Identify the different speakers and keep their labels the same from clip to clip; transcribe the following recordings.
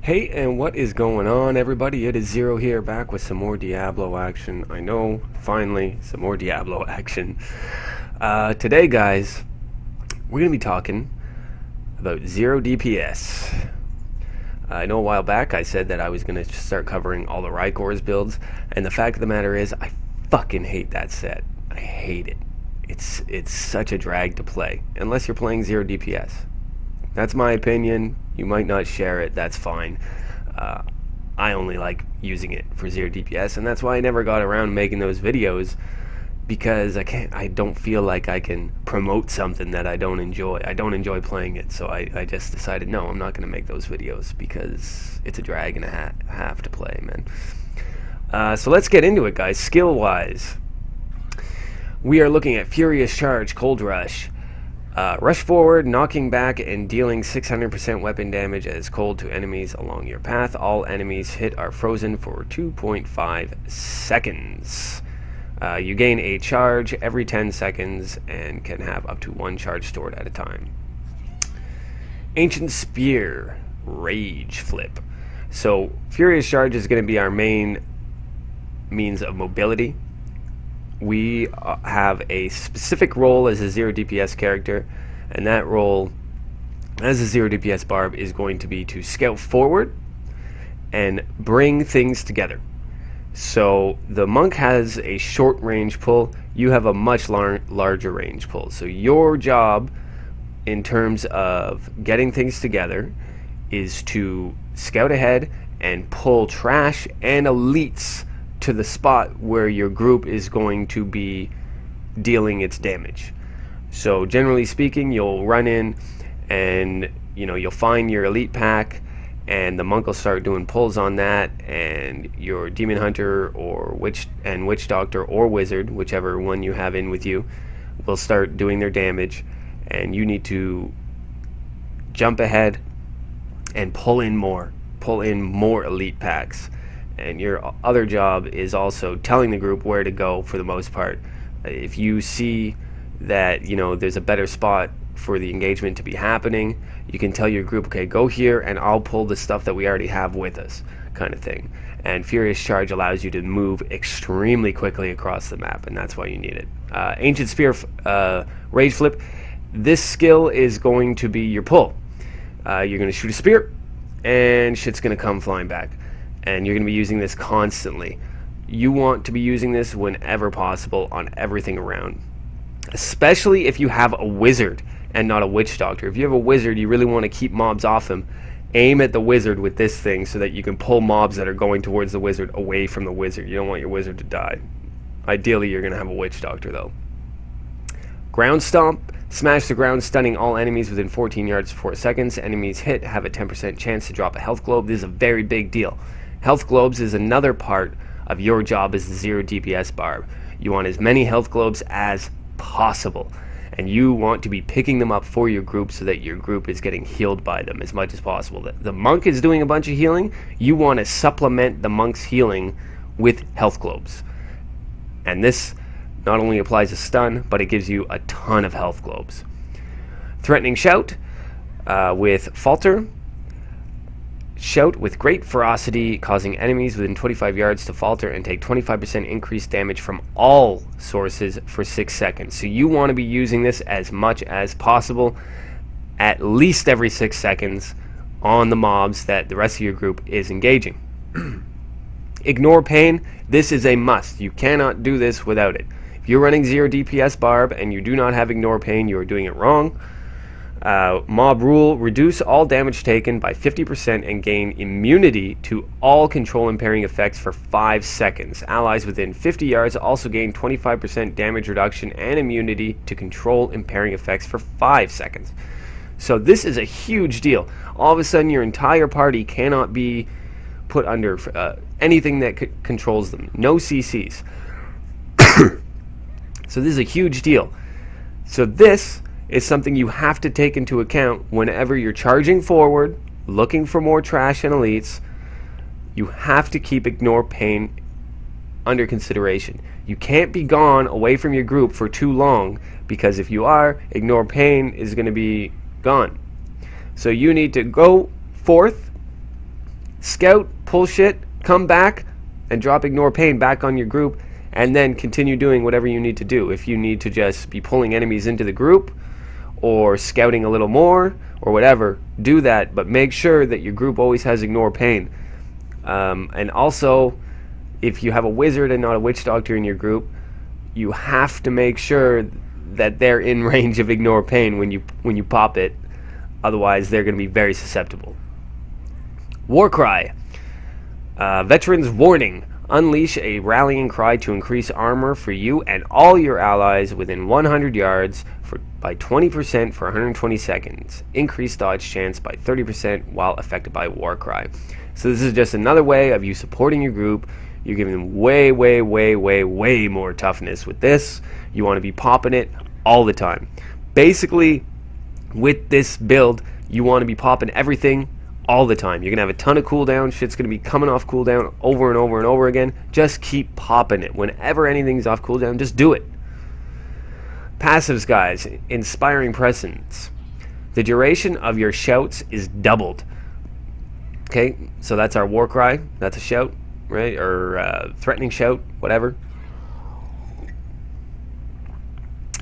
Speaker 1: Hey, and what is going on, everybody? It is Zero here, back with some more Diablo action. I know, finally, some more Diablo action. Today, guys, we're going to be talking about Zero DPS. I know a while back I said that I was going to start covering all the Rykors builds, and the fact of the matter is, I fucking hate that set. I hate it. It's such a drag to play, unless you're playing Zero DPS. That's my opinion. You might not share it. That's fine. I only like using it for Zero DPS, and that's why I never got around making those videos, because I don't feel like I can promote something that I don't enjoy. I don't enjoy playing it, so I just decided, no, I'm not going to make those videos because it's a drag and a half to play, man. So let's get into it, guys. Skill-wise, we are looking at Furious Charge, Cold Rush. Rush forward, knocking back and dealing 600% weapon damage as cold to enemies along your path. All enemies hit are frozen for 2.5 seconds. You gain a charge every 10 seconds and can have up to one charge stored at a time. Ancient Spear, Rage Flip. So Furious Charge is going to be our main means of mobility. We have a specific role as a Zero DPS character, and that role as a Zero DPS BARB is going to be to scout forward and bring things together. So the monk has a short range pull, you have a much larger range pull. So your job in terms of getting things together is to scout ahead and pull trash and elites to the spot where your group is going to be dealing its damage. So generally speaking, you'll run in and you'll find your elite pack, and the monk will start doing pulls on that, and your demon hunter or witch doctor or wizard, whichever one you have in with you, will start doing their damage, and you need to jump ahead and pull in more elite packs. And your other job is also telling the group where to go for the most part. If you see that there's a better spot for the engagement to be happening, you can tell your group, okay, go here and I'll pull the stuff that we already have with us, kind of thing. And Furious Charge allows you to move extremely quickly across the map, and that's why you need it. Ancient Spear, Rage Flip. This skill is going to be your pull. You're going to shoot a spear and shit's going to come flying back. And you're going to be using this constantly. You want to be using this whenever possible on everything around, especially if you have a wizard and not a witch doctor. If you have a wizard, you really want to keep mobs off him. Aim at the wizard with this thing so that you can pull mobs that are going towards the wizard away from the wizard. You don't want your wizard to die. Ideally, you're going to have a witch doctor, though. Ground Stomp. Smash the ground, stunning all enemies within 14 yards for 4 seconds. Enemies hit have a 10% chance to drop a health globe. This is a very big deal. Health globes is another part of your job as the Zero DPS BARB. You want as many health globes as possible, and you want to be picking them up for your group so that your group is getting healed by them as much as possible. The monk is doing a bunch of healing. You want to supplement the monk's healing with health globes, and this not only applies to stun, but it gives you a ton of health globes. Threatening Shout with Falter. Shout with great ferocity, causing enemies within 25 yards to falter and take 25% increased damage from all sources for 6 seconds. So you want to be using this as much as possible, at least every 6 seconds, on the mobs that the rest of your group is engaging. Ignore Pain. This is a must. You cannot do this without it. If you're running Zero DPS BARB and you do not have Ignore Pain, you are doing it wrong. Mob Rule. Reduce all damage taken by 50% and gain immunity to all control impairing effects for 5 seconds. Allies within 50 yards also gain 25% damage reduction and immunity to control impairing effects for 5 seconds. So this is a huge deal. All of a sudden your entire party cannot be put under anything that controls them. No CCs. So this is a huge deal. So this is something you have to take into account whenever you're charging forward, looking for more trash and elites. You have to keep Ignore Pain under consideration. You can't be gone away from your group for too long, because if you are, Ignore Pain is going to be gone. So you need to go forth Scout, pull shit, come back, and drop Ignore Pain back on your group, and then continue doing whatever you need to do. If you need to just be pulling enemies into the group, or scouting a little more, or whatever, do that, but make sure that your group always has Ignore Pain. And also, if you have a wizard and not a witch doctor in your group, you have to make sure that they're in range of Ignore Pain when you pop it. Otherwise, they're going to be very susceptible. Warcry. Veterans Warning. Unleash a rallying cry to increase armor for you and all your allies within 100 yards by 20% for 120 seconds. Increase dodge chance by 30% while affected by Warcry. So this is just another way of you supporting your group. You're giving them way, way, way, way, way more toughness with this. You want to be popping it all the time. Basically, with this build, you want to be popping everything all the time. You're going to have a ton of cooldown. Shit's going to be coming off cooldown over and over and over again. Just keep popping it. Whenever anything's off cooldown, just do it. Passives, guys. Inspiring Presence. The duration of your shouts is doubled. Okay, so that's our Warcry. That's a shout, right? Or threatening shout, whatever.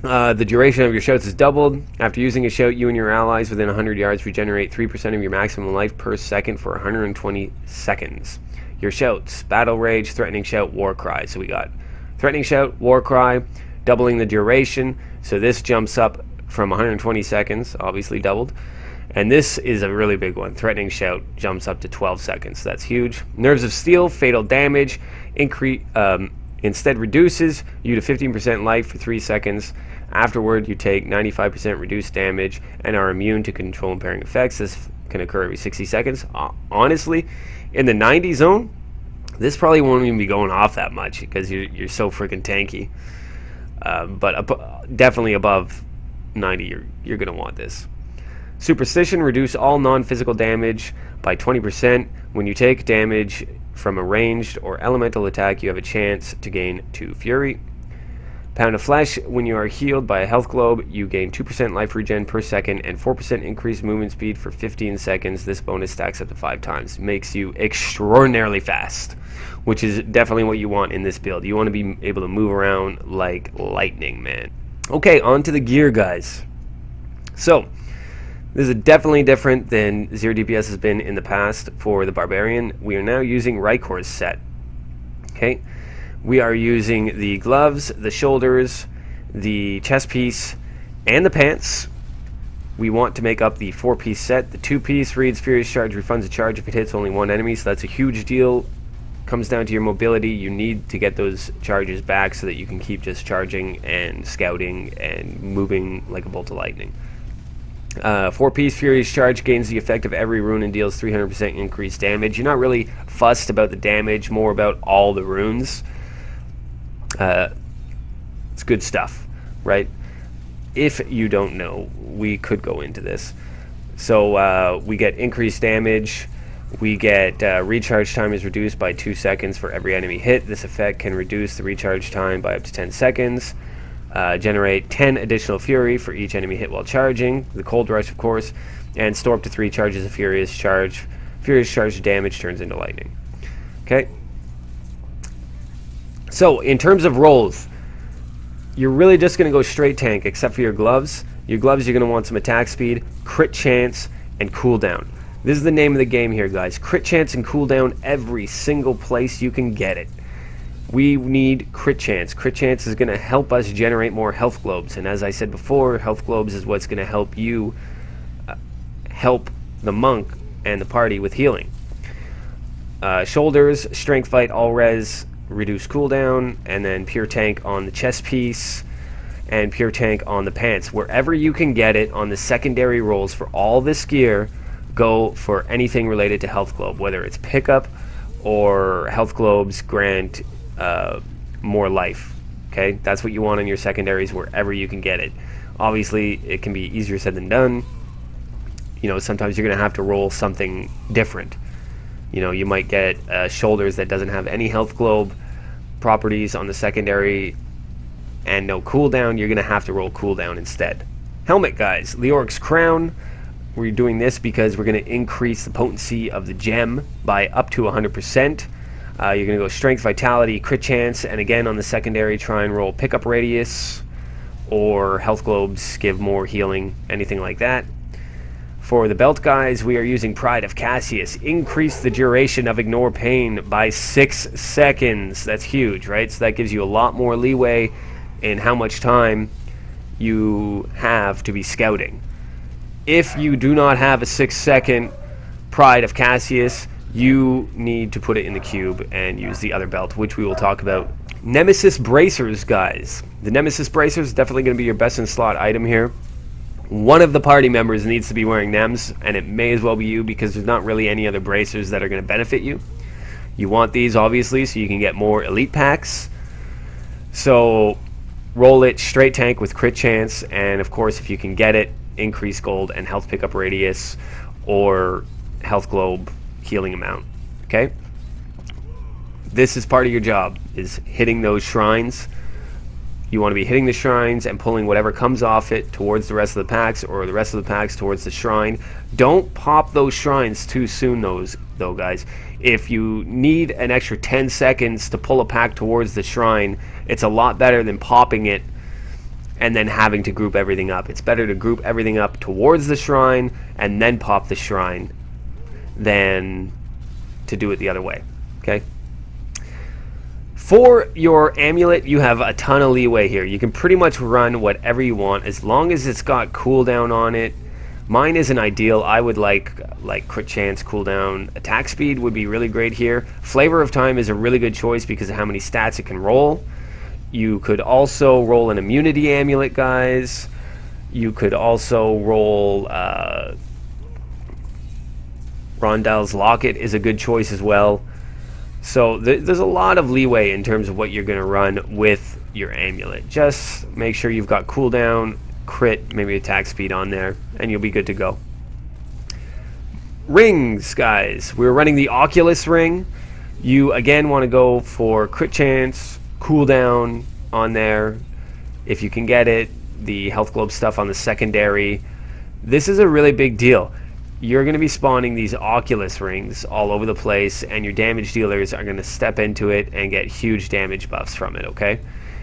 Speaker 1: The duration of your shouts is doubled. After using a shout, you and your allies within 100 yards regenerate 3% of your maximum life per second for 120 seconds. Your shouts: Battle Rage, Threatening Shout, Warcry. So we got Threatening Shout, Warcry, doubling the duration. So this jumps up from 120 seconds, obviously doubled. And this is a really big one. Threatening Shout jumps up to 12 seconds. That's huge. Nerves of Steel, Fatal Damage, instead reduces you to 15% life for 3 seconds. Afterward, you take 95% reduced damage and are immune to control impairing effects. This can occur every 60 seconds. Honestly, in the 90 zone, this probably won't even be going off that much because you're so freaking tanky. But definitely above 90, you're going to want this. Superstition, reduce all non-physical damage by 20%. When you take damage from a ranged or elemental attack, you have a chance to gain 2 fury. Pound of Flesh, when you are healed by a health globe, you gain 2% life regen per second and 4% increased movement speed for 15 seconds. This bonus stacks up to 5 times. Makes you extraordinarily fast, which is definitely what you want in this build. You want to be able to move around like lightning, man. Okay, on to the gear, guys. So, this is definitely different than ZDPS has been in the past for the Barbarian. We are now using Rykor's set. Okay, we are using the gloves, the shoulders, the chest piece, and the pants. We want to make up the 4-piece set. The 2-piece reads Furious Charge, refunds a charge if it hits only one enemy, so that's a huge deal. Comes down to your mobility. You need to get those charges back so that you can keep just charging and scouting and moving like a bolt of lightning. 4-piece Furious Charge gains the effect of every rune and deals 300% increased damage. You're not really fussed about the damage, more about all the runes. It's good stuff, right? If you don't know, we could go into this. So we get increased damage. We get recharge time is reduced by 2 seconds for every enemy hit. This effect can reduce the recharge time by up to 10 seconds. Generate 10 additional fury for each enemy hit while charging. The Cold Rush, of course. And store up to 3 charges of Furious Charge. Furious Charge damage turns into lightning. Okay? So, in terms of rolls, you're really just going to go straight tank, except for your gloves. Your gloves, you're going to want some attack speed, crit chance, and cooldown. This is the name of the game here, guys. Crit chance and cooldown every single place you can get it. We need crit chance. Crit chance is going to help us generate more health globes. And as I said before, health globes is what's going to help you help the monk and the party with healing. Shoulders, strength fight, all res, reduce cooldown, and then pure tank on the chest piece and pure tank on the pants. Wherever you can get it on the secondary rolls for all this gear, go for anything related to health globe, whether it's pickup or health globes grant more life. Okay, that's what you want in your secondaries wherever you can get it. Obviously, it can be easier said than done. You know, sometimes you're going to have to roll something different. You know, you might get shoulders that doesn't have any health globe properties on the secondary and no cooldown. You're going to have to roll cooldown instead. Helmet, guys. Leoric's Crown. we're doing this because we're going to increase the potency of the gem by up to 100%. You're going to go strength, vitality, crit chance, and again on the secondary try and roll pickup radius or health globes, give more healing, anything like that. For the belt guys, we are using Pride of Cassius. Increase the duration of Ignore Pain by 6 seconds. That's huge, right? So that gives you a lot more leeway in how much time you have to be scouting. If you do not have a 6-second Pride of Cassius, you need to put it in the cube and use the other belt, which we will talk about. Nemesis Bracers, guys. The Nemesis Bracers is definitely going to be your best in slot item here. One of the party members needs to be wearing Nems, and it may as well be you because there's not really any other bracers that are going to benefit you. You want these, obviously, so you can get more elite packs. So roll it straight tank with crit chance, and of course, if you can get it, increase gold and health pickup radius or health globe healing amount. Okay? This is part of your job, is hitting those shrines. You want to be hitting the shrines and pulling whatever comes off it towards the rest of the packs, or the rest of the packs towards the shrine. Don't pop those shrines too soon, though, guys. If you need an extra 10 seconds to pull a pack towards the shrine, it's a lot better than popping it and then having to group everything up. It's better to group everything up towards the shrine and then pop the shrine than to do it the other way. Okay? For your amulet, you have a ton of leeway here. You can pretty much run whatever you want as long as it's got cooldown on it. Mine isn't ideal. I would like crit chance, cooldown, attack speed would be really great here. Flavor of Time is a really good choice because of how many stats it can roll. You could also roll an immunity amulet, guys. You could also roll Rondell's Locket is a good choice as well. So there's a lot of leeway in terms of what you're going to run with your amulet. Just make sure you've got cooldown, crit, maybe attack speed on there, and you'll be good to go. Rings, guys. We're running the Oculus ring. You, again, want to go for crit chance, cooldown on there. If you can get it, the health globe stuff on the secondary. This is a really big deal. You're going to be spawning these Oculus rings all over the place, and your damage dealers are going to step into it and get huge damage buffs from it, okay?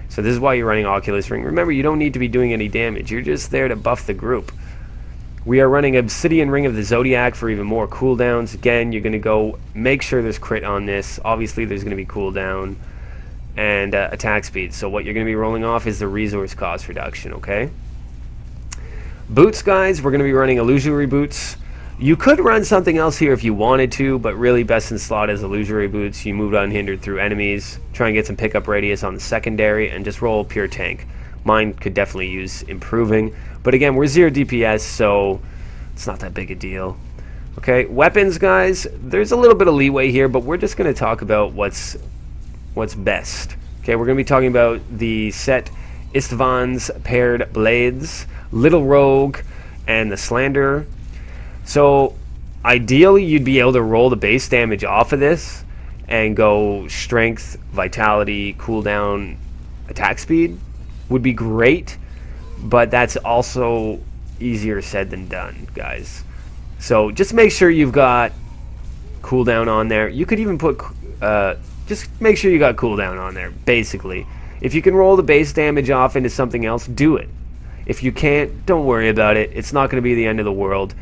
Speaker 1: So this is why you're running Oculus ring. Remember, you don't need to be doing any damage. You're just there to buff the group. We are running Obsidian Ring of the Zodiac for even more cooldowns. Again, you're going to go make sure there's crit on this. Obviously, there's going to be cooldown and attack speed. So what you're going to be rolling off is the resource cost reduction, okay? Boots, guys, we're going to be running Illusory Boots. You could run something else here if you wanted to, but really best in slot is Illusory Boots. You move unhindered through enemies, try and get some pickup radius on the secondary, and just roll pure tank. Mine could definitely use improving, but again, we're 0 DPS, so it's not that big a deal. Okay, weapons, guys, there's a little bit of leeway here, but we're just going to talk about what's best. Okay, we're going to be talking about the set Istvan's Paired Blades, Little Rogue, and the Slanderer. So ideally you'd be able to roll the base damage off of this and go strength, vitality, cooldown, attack speed would be great, but that's also easier said than done, guys. So just make sure you've got cooldown on there. You could even put just make sure you got cooldown on there, basically. If you can roll the base damage off into something else, do it. If you can't, don't worry about it. It's not going to be the end of the world.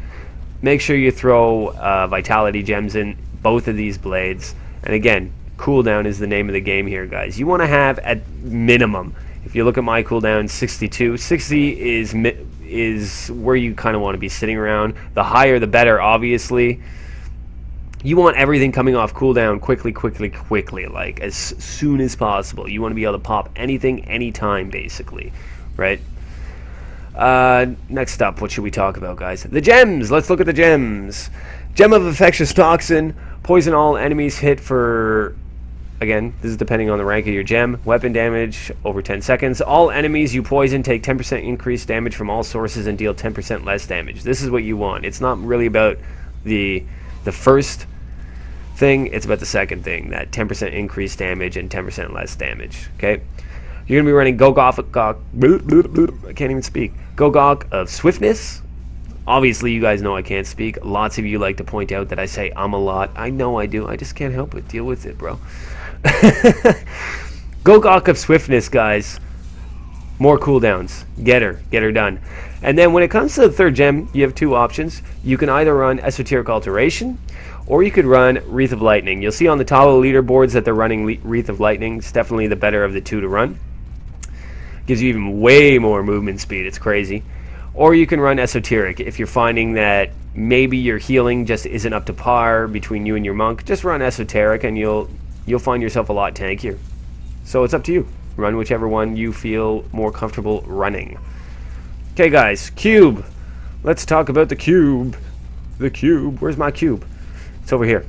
Speaker 1: Make sure you throw vitality gems in both of these blades. And again, cooldown is the name of the game here, guys. You want to have at minimum, if you look at my cooldown, 62. 60 is where you kind of want to be sitting around. The higher the better, obviously. You want everything coming off cooldown quickly, like as soon as possible. You want to be able to pop anything, anytime, basically, right? Next up, what should we talk about, guys? The gems! Let's look at the gems. Gem of Infectious Toxin. Poison all enemies hit for... Again, this is depending on the rank of your gem. Weapon damage over 10 seconds. All enemies you poison take 10% increased damage from all sources and deal 10% less damage. This is what you want. It's not really about the first thing. It's about the second thing. That 10% increased damage and 10% less damage. Okay? You're going to be running I can't even speak. Gogok of Swiftness, Obviously, you guys know I can't speak. Lots of you like to point out that I say a lot. I know I do. I just can't help it. Deal with it, bro. Go Gawk of Swiftness, guys. More cooldowns. Get her done. And then when it comes to the third gem, you have two options. You can either run Esoteric Alteration, or you could run Wreath of Lightning. You'll see on the top of the leaderboards that they're running Wreath of Lightning. It's definitely the better of the two to run. Gives you even way more movement speed. It's crazy. Or you can run Esoteric. If you're finding that maybe your healing just isn't up to par between you and your monk, just run Esoteric and you'll find yourself a lot tankier. So it's up to you. Run whichever one you feel more comfortable running. Okay, guys, cube. Let's talk about the cube. The cube. Where's my cube? It's over here.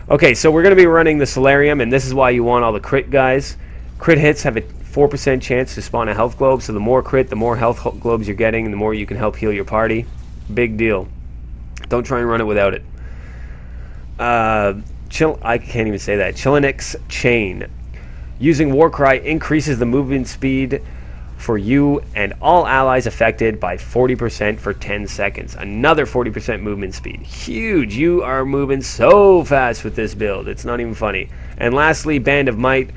Speaker 1: Okay, so we're going to be running the Solarium, and this is why you want all the crit guys. Crit hits have a 4% chance to spawn a health globe, so the more crit, the more health globes you're getting, and the more you can help heal your party. Big deal. Don't try and run it without it. I can't even say that. Chilinix Chain. Using Warcry increases the movement speed for you and all allies affected by 40% for 10 seconds. Another 40% movement speed. Huge. You are moving so fast with this build. It's not even funny. And lastly, Band of Might.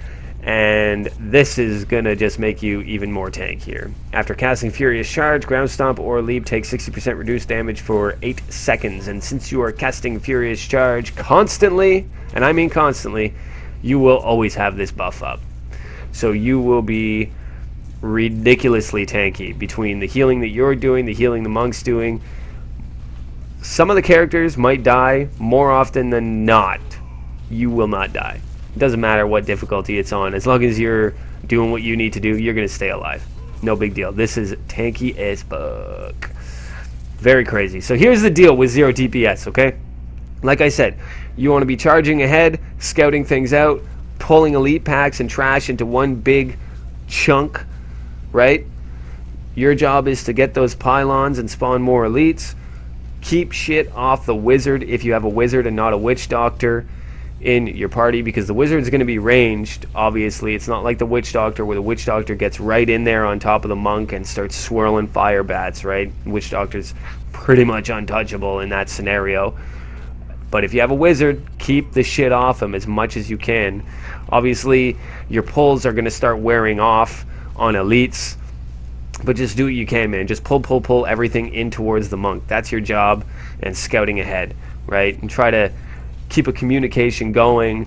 Speaker 1: And this is going to just make you even more tankier. After casting Furious Charge, Ground Stomp or Leap takes 60% reduced damage for 8 seconds. And since you are casting Furious Charge constantly, and I mean constantly, you will always have this buff up. So you will be ridiculously tanky between the healing that you're doing, the healing the monk's doing. Some of the characters might die. More often than not, you will not die. It doesn't matter what difficulty it's on. As long as you're doing what you need to do, you're going to stay alive. No big deal. This is tanky as fuck. Very crazy. So here's the deal with 0 DPS, okay? Like I said, you want to be charging ahead, scouting things out, pulling elite packs and trash into one big chunk, right? Your job is to get those pylons and spawn more elites. Keep shit off the wizard if you have a wizard and not a witch doctor in your party, because the wizard's going to be ranged. Obviously, it's not like the witch doctor, where the witch doctor gets right in there on top of the monk and starts swirling fire bats, right? Witch doctor's pretty much untouchable in that scenario. But if you have a wizard, keep the shit off him as much as you can. Obviously, your pulls are going to start wearing off on elites, but just do what you can, man. Just pull everything in towards the monk. That's your job, and scouting ahead, right? And try to keep a communication going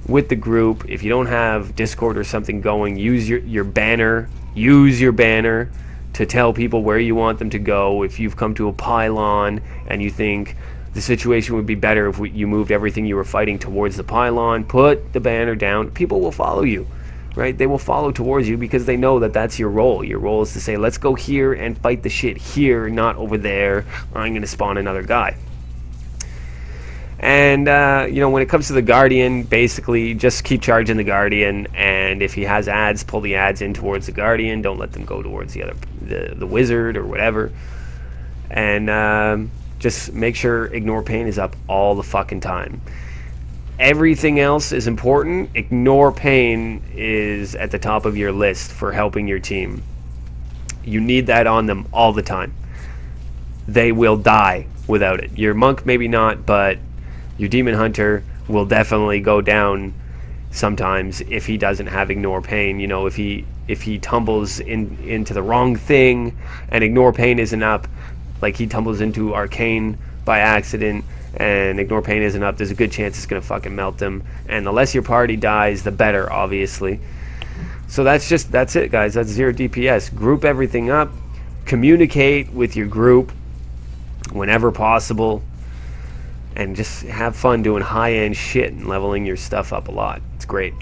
Speaker 1: with the group. If you don't have Discord or something going, use your banner. Use your banner to tell people where you want them to go. If you've come to a pylon and you think the situation would be better if you moved everything you were fighting towards the pylon, put the banner down. People will follow you, right? They will follow towards you because they know that that's your role. Your role is to say, let's go here and fight the shit here, not over there, or I'm going to spawn another guy. And, you know, when it comes to the Guardian, basically just keep charging the Guardian, and if he has ads, pull the ads in towards the Guardian. Don't let them go towards the Wizard or whatever. And just make sure Ignore Pain is up all the fucking time. Everything else is important. Ignore Pain is at the top of your list for helping your team. You need that on them all the time. They will die without it. Your monk maybe not, but your demon hunter will definitely go down sometimes if he doesn't have Ignore Pain. You know, if he tumbles into the wrong thing and Ignore Pain isn't up, like he tumbles into Arcane by accident and Ignore Pain isn't up, there's a good chance it's gonna fucking melt them. And the less your party dies, the better, obviously. So that's it, guys. That's 0 DPS. Group everything up, communicate with your group whenever possible, and just have fun doing high-end shit and leveling your stuff up a lot. It's great.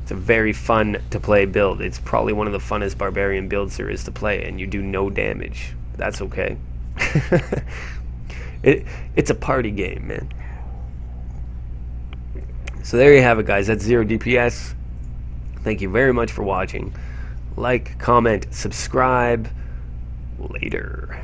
Speaker 1: It's a very fun to play build. It's probably one of the funnest barbarian builds there is to play, and you do no damage. That's okay. It's a party game, man. So there you have it, guys. That's 0 DPS. Thank you very much for watching. Like, comment, subscribe. Later.